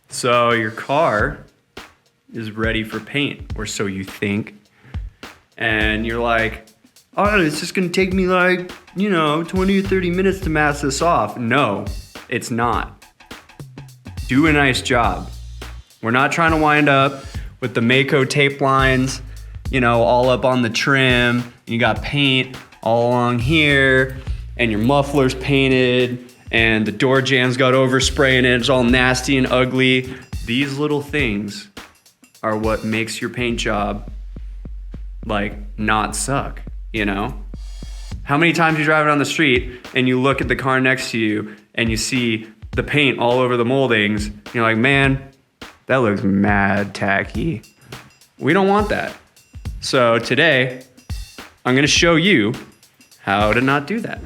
So your car is ready for paint, or so you think. And you're like, oh, it's just gonna take me like, 20 or 30 minutes to mask this off. No, it's not. Do a nice job. We're not trying to wind up with the Mako tape lines, all up on the trim. And you got paint all along here, and your muffler's painted, and the door jam's got overspray in it. It's all nasty and ugly. These little things are what makes your paint job not suck, How many times you drive down the street and you look at the car next to you and you see the paint all over the moldings, and you're like, man, that looks mad tacky. We don't want that. So today, I'm gonna show you how to not do that.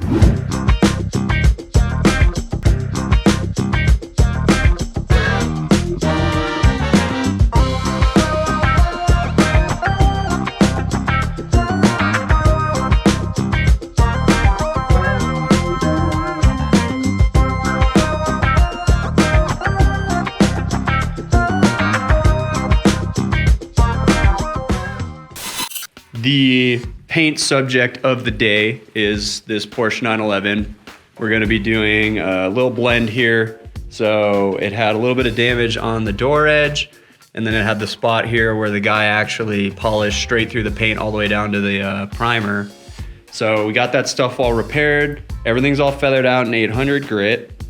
The paint subject of the day is this Porsche 911. We're going to be doing a little blend here. So it had a little bit of damage on the door edge, and then it had the spot here where the guy actually polished straight through the paint all the way down to the primer. So we got that stuff all repaired. Everything's all feathered out in 800 grit.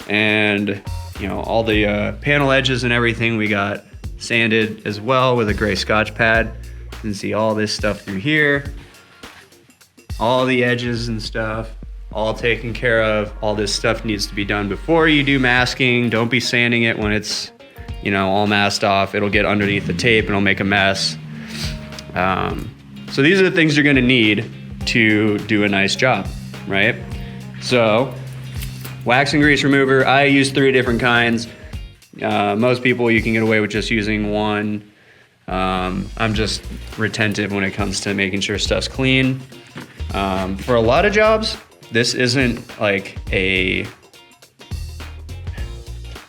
And all the panel edges and everything we got sanded as well with a gray Scotch pad. You can see all this stuff through here, all the edges and stuff, all taken care of. All this stuff needs to be done before you do masking. Don't be sanding it when it's, all masked off. It'll get underneath the tape and it'll make a mess. So these are the things you're gonna need to do a nice job, right? So wax and grease remover, I use 3 different kinds. Most people, you can get away with just using one. I'm just retentive when it comes to making sure stuff's clean. For a lot of jobs, this isn't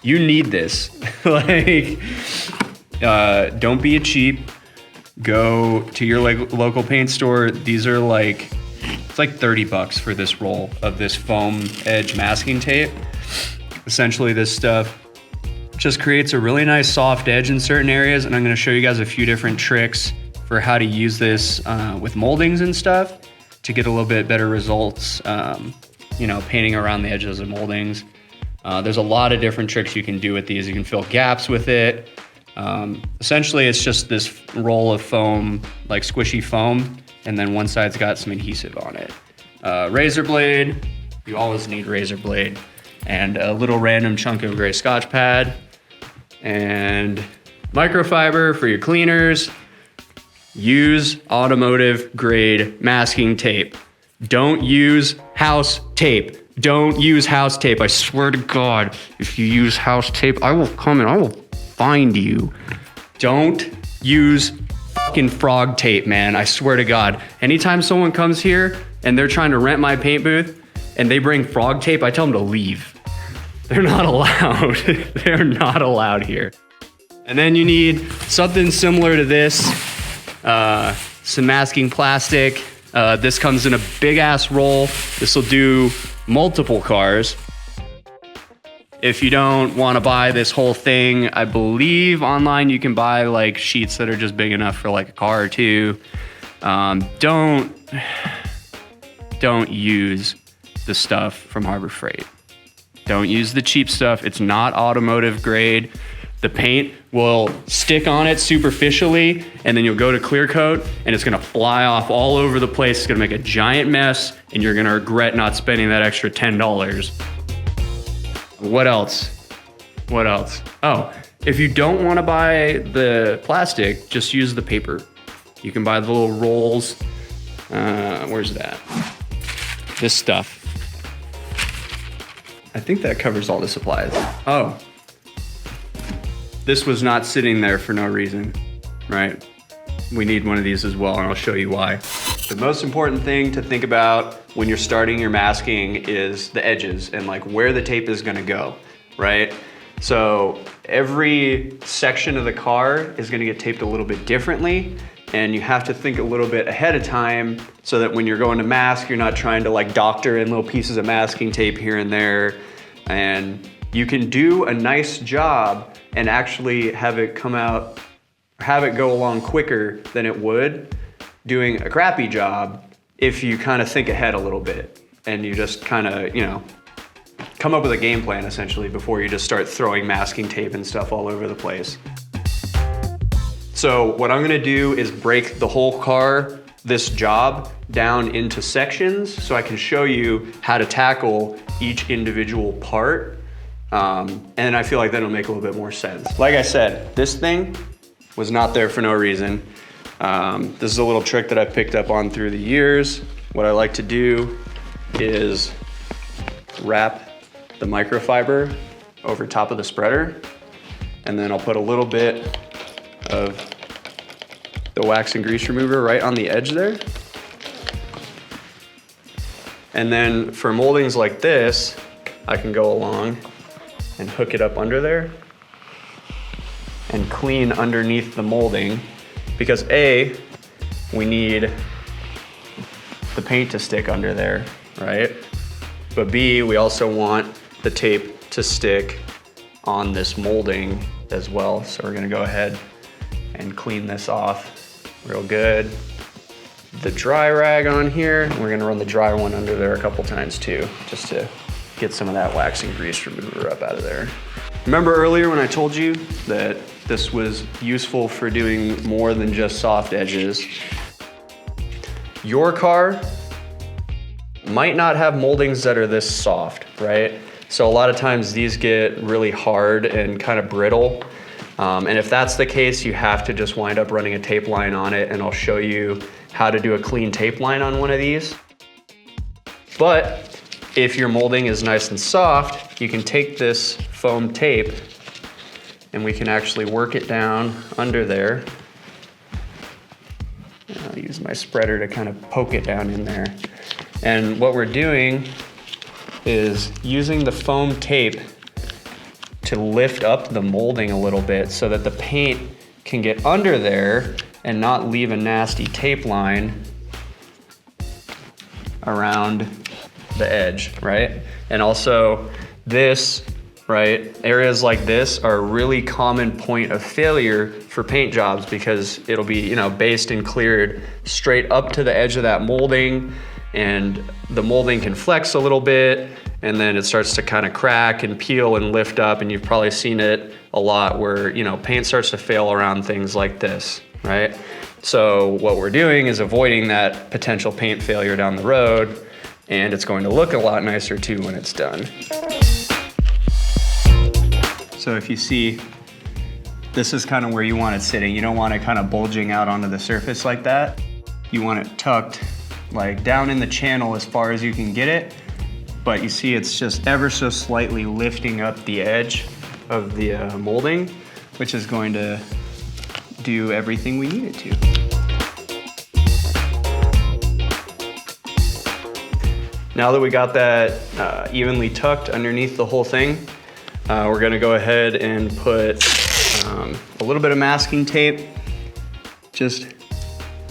you need this. Don't be a cheap. Go to your local paint store. These are it's like $30 for this roll of this foam edge masking tape. Essentially, this stuff just creates a really nice soft edge in certain areas, and I'm going to show you guys a few different tricks for how to use this with moldings and stuff to get a little bit better results, painting around the edges of moldings. There's a lot of different tricks you can do with these. You can fill gaps with it. Essentially, it's just this roll of foam, squishy foam, and then one side's got some adhesive on it. Razor blade, you always need razor blade, and a little random chunk of gray Scotch pad, and microfiber for your cleaners. Use automotive grade masking tape. Don't use house tape. Don't use house tape. I swear to God, if you use house tape, I will come and I will find you. Don't use fucking frog tape, man. I swear to God. Anytime someone comes here and they're trying to rent my paint booth and they bring frog tape, I tell them to leave. They're not allowed. They're not allowed here. And then you need something similar to this, some masking plastic. This comes in a big ass roll. This will do multiple cars. If you don't want to buy this whole thing, I believe online you can buy sheets that are just big enough for a car or two. Don't use the stuff from Harbor Freight. Don't use the cheap stuff. It's not automotive grade. The paint will stick on it superficially, and then you'll go to clear coat and it's gonna fly off all over the place. It's gonna make a giant mess, and you're gonna regret not spending that extra $10. What else? Oh, if you don't wanna buy the plastic, just use the paper. You can buy the little rolls. Where's that? This stuff. I think that covers all the supplies. Oh. This was not sitting there for no reason, right? We need one of these as well, and I'll show you why. The most important thing to think about when you're starting your masking is the edges and where the tape is gonna go, right? So every section of the car is gonna get taped a little bit differently, and you have to think a little bit ahead of time so that when you're going to mask, you're not trying to like doctor in little pieces of masking tape here and there. And you can do a nice job and actually have it come out, have it go along quicker than it would doing a crappy job if you kind of think ahead a little bit and you just kind of, you know, come up with a game plan essentially before you just start throwing masking tape and stuff all over the place. So what I'm gonna do is break the whole car, this job, down into sections so I can show you how to tackle each individual part. And I feel like that'll make a little bit more sense. Like I said, this thing was not there for no reason. This is a little trick that I've picked up on through the years. What I like to do is wrap the microfiber over top of the spreader, and then I'll put a little bit of the wax and grease remover right on the edge there. And then for moldings like this, I can go along and hook it up under there and clean underneath the molding, because A, we need the paint to stick under there, right? But B, we also want the tape to stick on this molding as well. So we're gonna go ahead and clean this off real good. The dry rag on here, we're gonna run the dry one under there a couple times too, just to get some of that wax and grease remover up out of there. Remember earlier when I told you that this was useful for doing more than just soft edges? Your car might not have moldings that are this soft, right? So a lot of times these get really hard and kind of brittle. And if that's the case, you have to just wind up running a tape line on it, and I'll show you how to do a clean tape line on one of these. But if your molding is nice and soft, you can take this foam tape and we can actually work it down under there. And I'll use my spreader to kind of poke it down in there. And what we're doing is using the foam tape to lift up the molding a little bit so that the paint can get under there and not leave a nasty tape line around the edge, right? And also this, right, areas like this are a really common point of failure for paint jobs because it'll be, you know, based and cleared straight up to the edge of that molding, and the molding can flex a little bit, and then it starts to kind of crack and peel and lift up, and you've probably seen it a lot where, you know, paint starts to fail around things like this, right? So what we're doing is avoiding that potential paint failure down the road, and it's going to look a lot nicer too when it's done. So if you see, this is kind of where you want it sitting. You don't want it kind of bulging out onto the surface like that. You want it tucked like down in the channel as far as you can get it, but you see it's just ever so slightly lifting up the edge of the molding, which is going to do everything we need it to. Now that we got that evenly tucked underneath the whole thing, we're gonna go ahead and put a little bit of masking tape. Just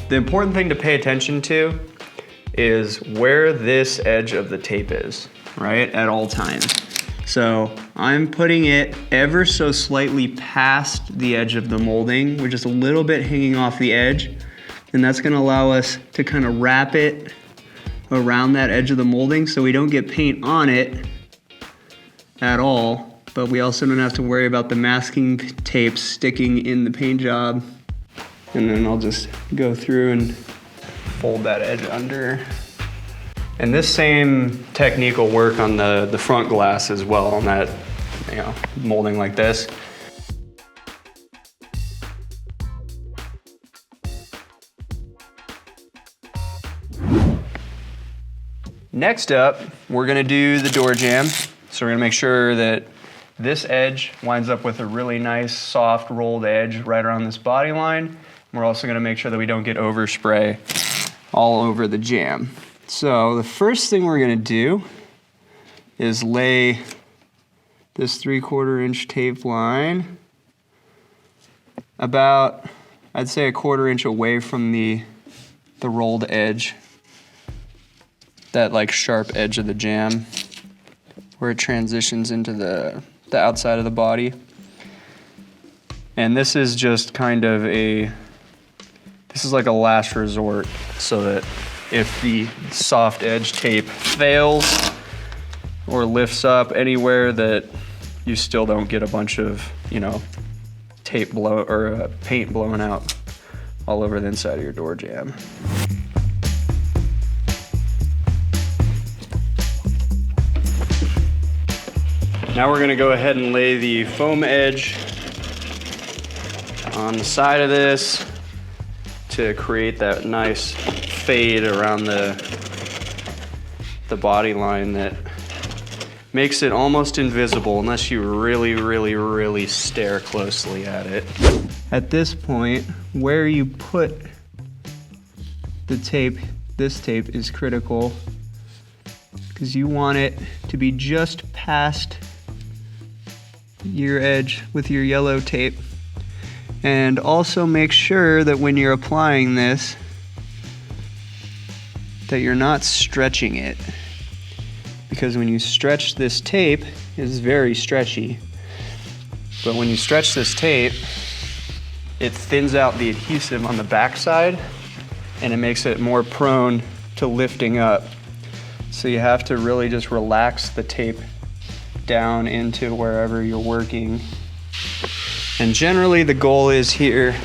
the important thing to pay attention to is where this edge of the tape is, right, at all times. So I'm putting it ever so slightly past the edge of the molding. We're just a little bit hanging off the edge, and that's gonna allow us to kind of wrap it around that edge of the molding so we don't get paint on it at all, but we also don't have to worry about the masking tape sticking in the paint job. And then I'll just go through and fold that edge under. And this same technique will work on the front glass as well, on that, you know, molding like this. Next up, we're gonna do the door jamb. So we're gonna make sure that this edge winds up with a really nice, soft, rolled edge right around this body line. We're also gonna make sure that we don't get overspray all over the jamb. So the first thing we're gonna do is lay this 3/4 inch tape line about, I'd say, 1/4 inch away from the rolled edge, that like sharp edge of the jam where it transitions into the outside of the body. And this is just kind of this is like a last resort, so that if the soft edge tape fails or lifts up anywhere, that you still don't get a bunch of, you know, paint blowing out all over the inside of your door jamb. Now we're gonna go ahead and lay the foam edge on the side of this to create that nice fade around the body line that makes it almost invisible unless you really, really, really stare closely at it. At this point, where you put the tape, this tape is critical because you want it to be just past your edge with your yellow tape. And also make sure that when you're applying this, that you're not stretching it. Because when you stretch this tape, it's very stretchy. But when you stretch this tape, it thins out the adhesive on the backside and it makes it more prone to lifting up. So you have to really just relax the tape down into wherever you're working. And generally the goal is here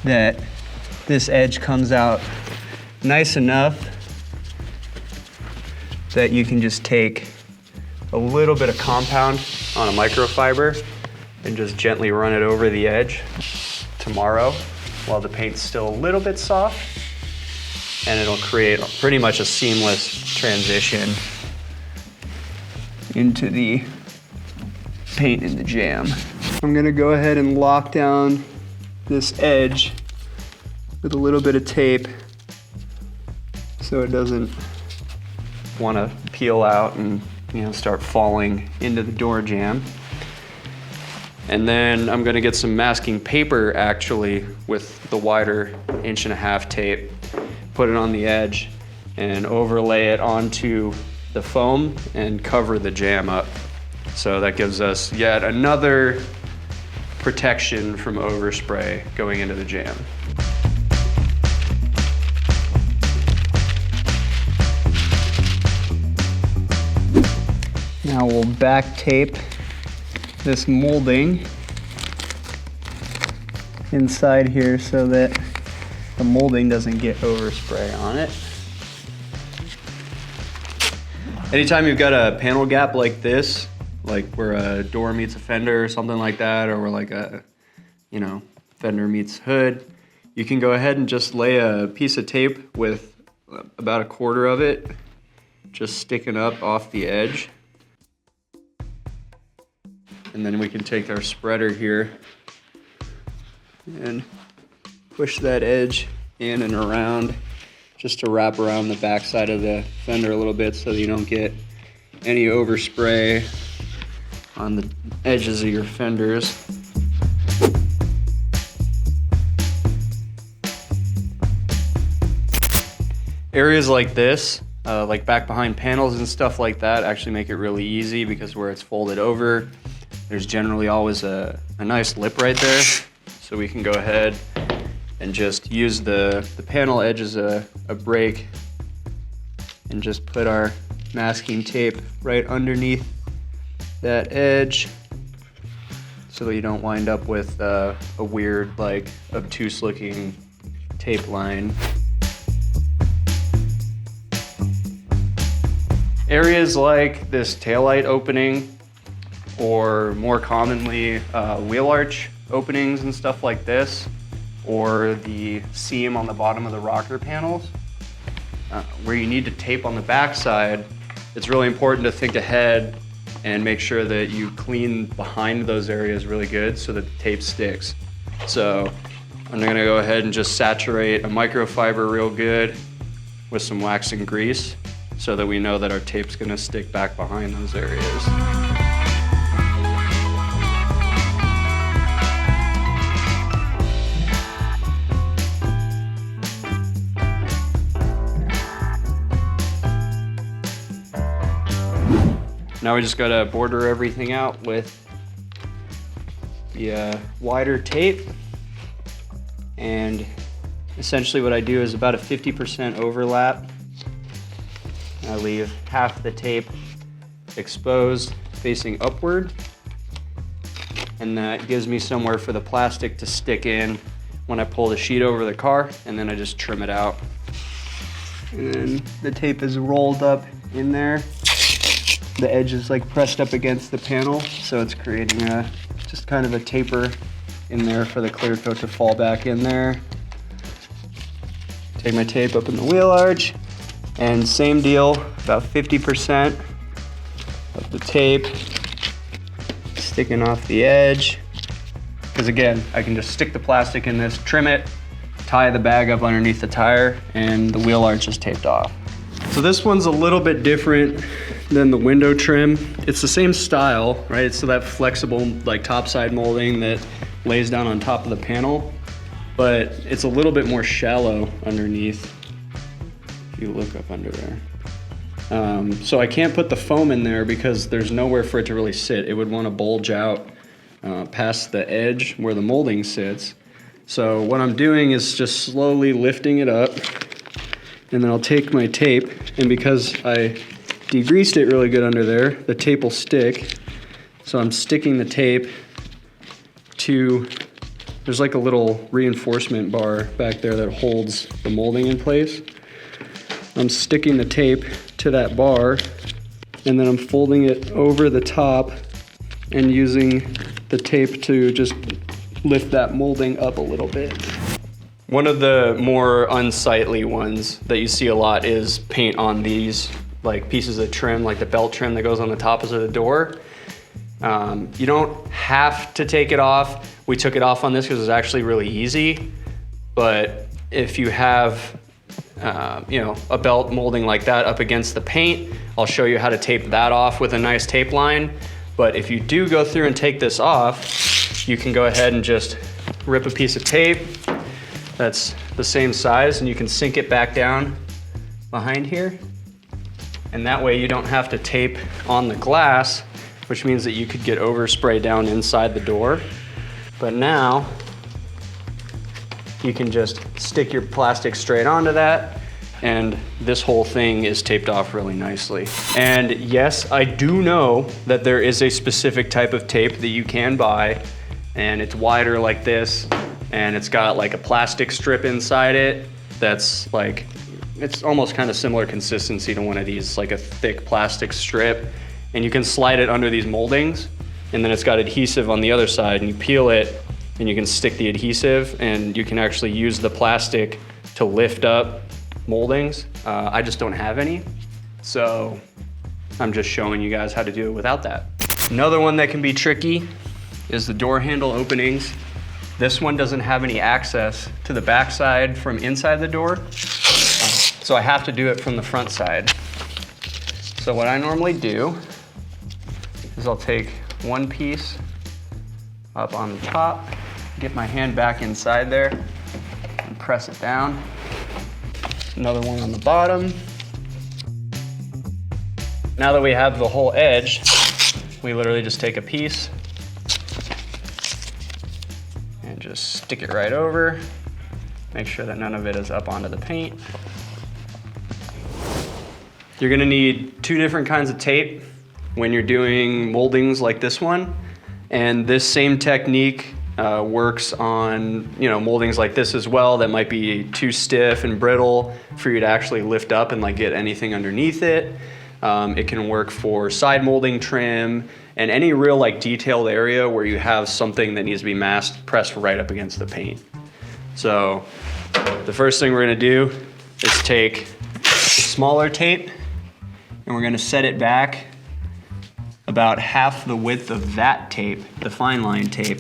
that this edge comes out nice enough that you can just take a little bit of compound on a microfiber and just gently run it over the edge tomorrow while the paint's still a little bit soft, and it'll create pretty much a seamless transition into the paint in the jam. I'm gonna go ahead and lock down this edge with a little bit of tape so it doesn't want to peel out and, you know, start falling into the door jamb. And then I'm gonna get some masking paper actually with the wider 1.5 inch tape, put it on the edge and overlay it onto the foam and cover the jam up. So that gives us yet another protection from overspray going into the jam. Now we'll back tape this molding inside here so that the molding doesn't get overspray on it. Anytime you've got a panel gap like this, like where a door meets a fender or something like that, or where like a, you know, fender meets hood, you can go ahead and just lay a piece of tape with about 1/4 of it just sticking up off the edge. And then we can take our spreader here and push that edge in and around just to wrap around the backside of the fender a little bit so that you don't get any overspray on the edges of your fenders. Areas like this, like back behind panels and stuff like that, actually make it really easy because where it's folded over, there's generally always a nice lip right there. So we can go ahead and just use the panel edge as a break and just put our masking tape right underneath that edge so that you don't wind up with a weird, like, obtuse looking tape line. Areas like this taillight opening, or more commonly wheel arch openings and stuff like this, or the seam on the bottom of the rocker panels, where you need to tape on the backside, it's really important to think ahead and make sure that you clean behind those areas really good so that the tape sticks. So I'm gonna go ahead and just saturate a microfiber real good with some wax and grease so that we know that our tape's gonna stick back behind those areas. Now we just gotta border everything out with the wider tape. And essentially what I do is about a 50% overlap. I leave half the tape exposed facing upward. And that gives me somewhere for the plastic to stick in when I pull the sheet over the car, and then I just trim it out. And then the tape is rolled up in there. The edge is like pressed up against the panel, so it's creating just kind of a taper in there for the clear coat to fall back in there. Take my tape up in the wheel arch, and same deal, about 50% of the tape sticking off the edge. Because again, I can just stick the plastic in this, trim it, tie the bag up underneath the tire, and the wheel arch is taped off. So this one's a little bit different than the window trim. It's the same style, right? It's that flexible like topside molding that lays down on top of the panel, but it's a little bit more shallow underneath. If you look up under there. So I can't put the foam in there because there's nowhere for it to really sit. It would want to bulge out past the edge where the molding sits. So what I'm doing is just slowly lifting it up, and then I'll take my tape, and because I degreased it really good under there, the tape will stick. So I'm sticking the tape to, there's like a little reinforcement bar back there that holds the molding in place. I'm sticking the tape to that bar, and then I'm folding it over the top and using the tape to just lift that molding up a little bit. One of the more unsightly ones that you see a lot is paint on these like pieces of trim, like the belt trim that goes on the top of the door. You don't have to take it off. We took it off on this because it's actually really easy. But if you have a belt molding like that up against the paint, I'll show you how to tape that off with a nice tape line. But if you do go through and take this off, you can go ahead and just rip a piece of tape that's the same size, and you can sink it back down behind here. And that way you don't have to tape on the glass, which means that you could get overspray down inside the door. But now you can just stick your plastic straight onto that, and this whole thing is taped off really nicely. And yes, I do know that there is a specific type of tape that you can buy, and it's wider like this, and it's got like a plastic strip inside it that's like, it's almost kind of similar consistency to one of these, like a thick plastic strip, and you can slide it under these moldings, and then it's got adhesive on the other side, and you peel it and you can stick the adhesive, and you can actually use the plastic to lift up moldings. I just don't have any, so I'm just showing you guys how to do it without that. Another one that can be tricky is the door handle openings. This one doesn't have any access to the back side from inside the door, so I have to do it from the front side. So what I normally do is I'll take one piece up on the top, get my hand back inside there, and press it down. Another one on the bottom. Now that we have the whole edge, we literally just take a piece and just stick it right over. Make sure that none of it is up onto the paint. You're gonna need two different kinds of tape when you're doing moldings like this one. And this same technique works on moldings like this as well that might be too stiff and brittle for you to actually lift up and like get anything underneath it. It can work for side molding trim and any real like detailed area where you have something that needs to be pressed right up against the paint. So the first thing we're gonna do is take smaller tape, and we're gonna set it back about half the width of that tape, the fine line tape.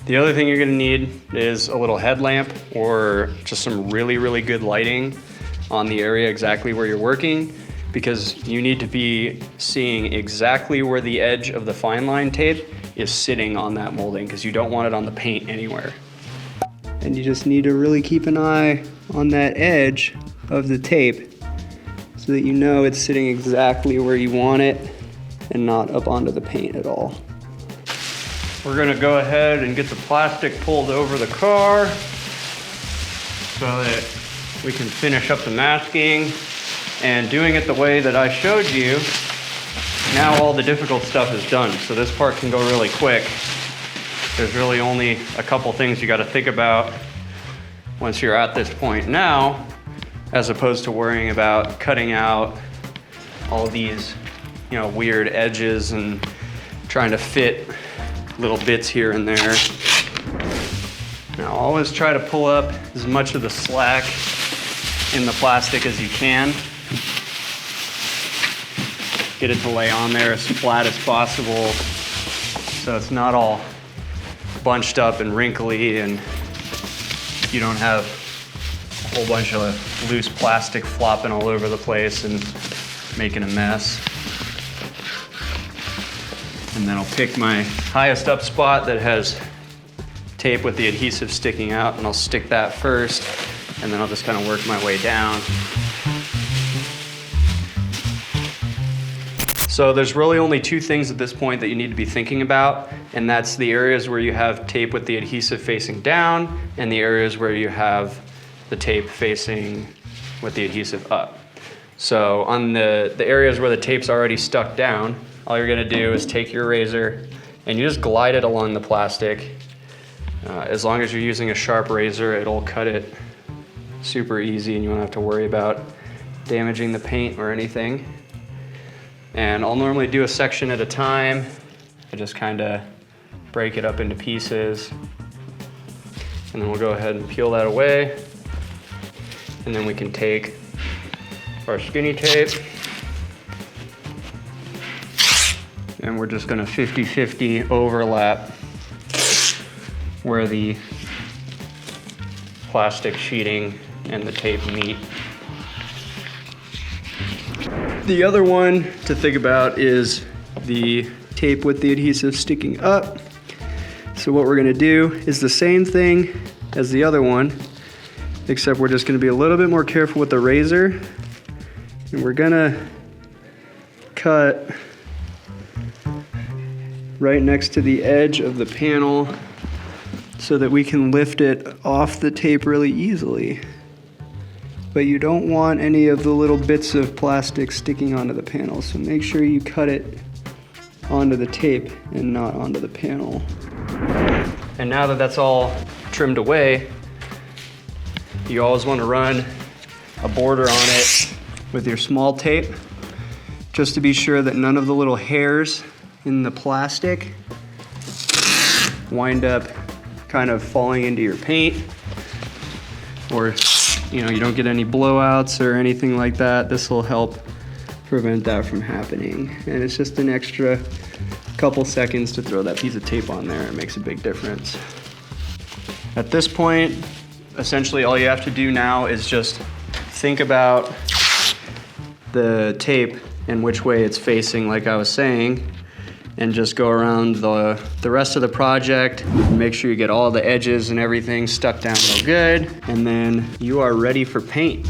The other thing you're gonna need is a little headlamp or just some really, really good lighting on the area exactly where you're working, because you need to be seeing exactly where the edge of the fine line tape is sitting on that molding, because you don't want it on the paint anywhere. And you just need to really keep an eye on that edge of the tape so that you know it's sitting exactly where you want it and not up onto the paint at all. We're gonna go ahead and get the plastic pulled over the car so that we can finish up the masking. And doing it the way that I showed you, now all the difficult stuff is done. So this part can go really quick. There's really only a couple things you gotta think about once you're at this point now, as opposed to worrying about cutting out all these, weird edges and trying to fit little bits here and there. Now always try to pull up as much of the slack in the plastic as you can. Get it to lay on there as flat as possible so it's not all bunched up and wrinkly and you don't have a whole bunch of loose plastic flopping all over the place and making a mess. And then I'll pick my highest up spot that has tape with the adhesive sticking out, and I'll stick that first, and then I'll just kind of work my way down. So there's really only two things at this point that you need to be thinking about, and that's the areas where you have tape with the adhesive facing down and the areas where you have the tape facing with the adhesive up. So on the areas where the tape's already stuck down, all you're gonna do is take your razor and you just glide it along the plastic. As long as you're using a sharp razor, it'll cut it super easy and you won't have to worry about damaging the paint or anything. And I'll normally do a section at a time. I just kind of break it up into pieces. And then we'll go ahead and peel that away. And then we can take our skinny tape and we're just gonna 50-50 overlap where the plastic sheeting and the tape meet. The other one to think about is the tape with the adhesive sticking up. So what we're gonna do is the same thing as the other one, except we're just gonna be a little bit more careful with the razor. And we're gonna cut right next to the edge of the panel so that we can lift it off the tape really easily. But you don't want any of the little bits of plastic sticking onto the panel, so make sure you cut it onto the tape and not onto the panel. And now that that's all trimmed away, you always want to run a border on it with your small tape, just to be sure that none of the little hairs in the plastic wind up kind of falling into your paint, or you don't get any blowouts or anything like that. This will help prevent that from happening. And it's just an extra couple seconds to throw that piece of tape on there. It makes a big difference. At this point, essentially all you have to do now is just think about the tape and which way it's facing, like I was saying, and just go around the rest of the project. Make sure you get all the edges and everything stuck down real good, and then you are ready for paint.